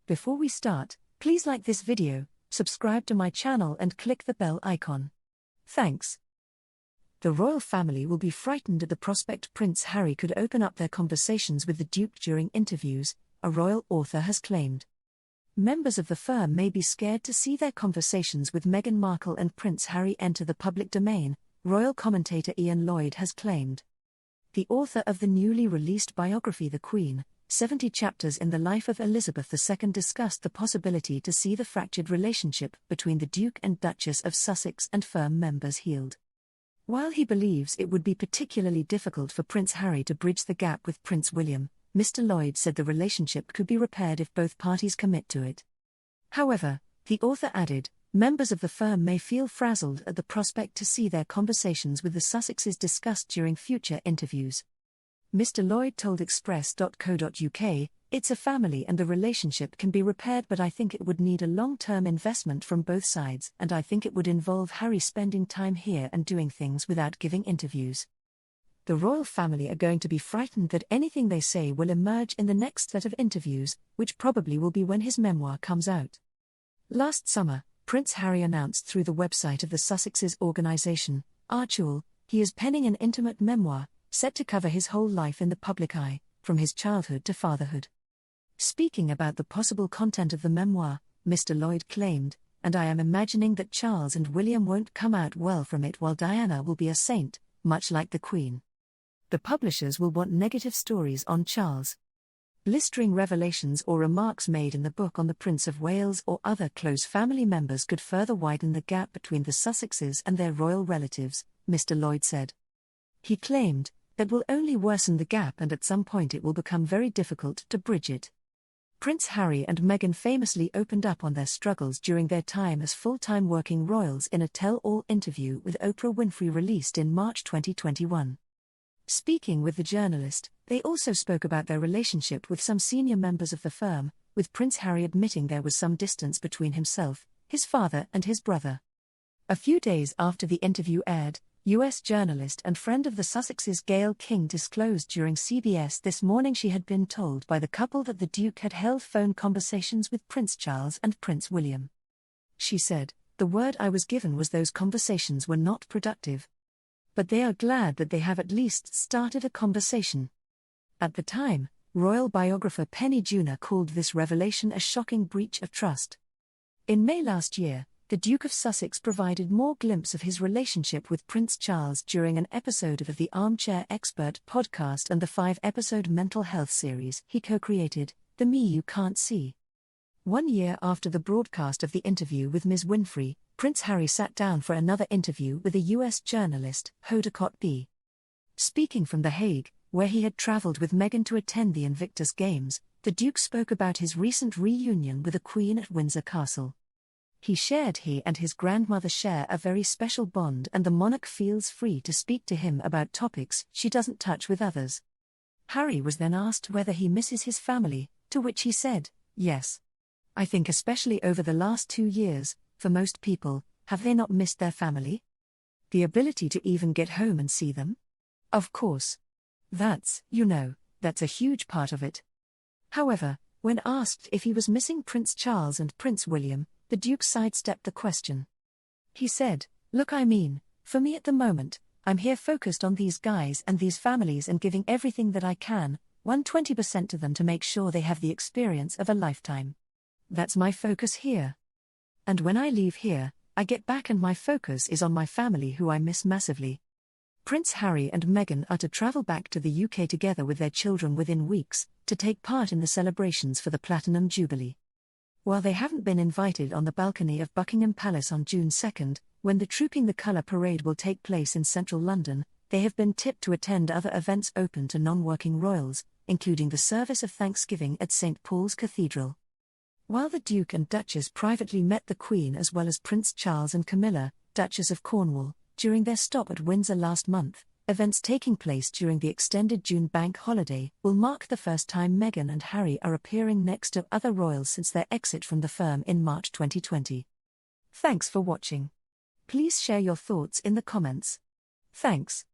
Before we start, please like this video, subscribe to my channel and click the bell icon. Thanks. The royal family will be frightened at the prospect Prince Harry could open up their conversations with the Duke during interviews, a royal author has claimed. Members of the firm may be scared to see their conversations with Meghan Markle and Prince Harry enter the public domain, royal commentator Ian Lloyd has claimed. The author of the newly released biography The Queen, 70 Chapters in the Life of Elizabeth II, discussed the possibility to see the fractured relationship between the Duke and Duchess of Sussex and firm members healed. While he believes it would be particularly difficult for Prince Harry to bridge the gap with Prince William, Mr. Lloyd said the relationship could be repaired if both parties commit to it. However, the author added, members of the firm may feel frazzled at the prospect to see their conversations with the Sussexes discussed during future interviews. Mr. Lloyd told Express.co.uk, "It's a family and the relationship can be repaired, but I think it would need a long-term investment from both sides, and I think it would involve Harry spending time here and doing things without giving interviews." The royal family are going to be frightened that anything they say will emerge in the next set of interviews, which probably will be when his memoir comes out. Last summer, Prince Harry announced through the website of the Sussexes organisation, Archie, he is penning an intimate memoir, set to cover his whole life in the public eye, from his childhood to fatherhood. Speaking about the possible content of the memoir, Mr. Lloyd claimed, "And I am imagining that Charles and William won't come out well from it, while Diana will be a saint, much like the Queen. The publishers will want negative stories on Charles. Blistering revelations or remarks made in the book on the Prince of Wales or other close family members could further widen the gap between the Sussexes and their royal relatives," Mr. Lloyd said. He claimed, "That will only worsen the gap, and at some point it will become very difficult to bridge it." Prince Harry and Meghan famously opened up on their struggles during their time as full-time working royals in a tell-all interview with Oprah Winfrey released in March 2021. Speaking with the journalist, they also spoke about their relationship with some senior members of the firm, with Prince Harry admitting there was some distance between himself, his father and his brother. A few days after the interview aired, US journalist and friend of the Sussexes Gayle King disclosed during CBS This Morning she had been told by the couple that the Duke had held phone conversations with Prince Charles and Prince William. She said, "The word I was given was those conversations were not productive. But they are glad that they have at least started a conversation." At the time, royal biographer Penny Junor called this revelation a shocking breach of trust. In May last year, the Duke of Sussex provided more glimpse of his relationship with Prince Charles during an episode of the Armchair Expert podcast and the 5-episode mental health series he co-created, The Me You Can't See. 1 year after the broadcast of the interview with Ms. Winfrey, Prince Harry sat down for another interview with a US journalist, Hoda Kotb. Speaking from The Hague, where he had travelled with Meghan to attend the Invictus Games, the Duke spoke about his recent reunion with the Queen at Windsor Castle. He shared he and his grandmother share a very special bond, and the monarch feels free to speak to him about topics she doesn't touch with others. Harry was then asked whether he misses his family, to which he said, "Yes. I think especially over the last 2 years, for most people, have they not missed their family? The ability to even get home and see them? Of course. That's a huge part of it." However, when asked if he was missing Prince Charles and Prince William, the Duke sidestepped the question. He said, "Look, for me at the moment, I'm here focused on these guys and these families and giving everything that I can, 120% to them to make sure they have the experience of a lifetime. That's my focus here. And when I leave here, I get back and my focus is on my family who I miss massively." Prince Harry and Meghan are to travel back to the UK together with their children within weeks, to take part in the celebrations for the Platinum Jubilee. While they haven't been invited on the balcony of Buckingham Palace on June 2, when the Trooping the Colour parade will take place in central London, they have been tipped to attend other events open to non-working royals, including the service of Thanksgiving at St. Paul's Cathedral. While the Duke and Duchess privately met the Queen as well as Prince Charles and Camilla, Duchess of Cornwall, during their stop at Windsor last month, events taking place during the extended June bank holiday will mark the first time Meghan and Harry are appearing next to other royals since their exit from the firm in March 2020. Thanks for watching. Please share your thoughts in the comments. Thanks.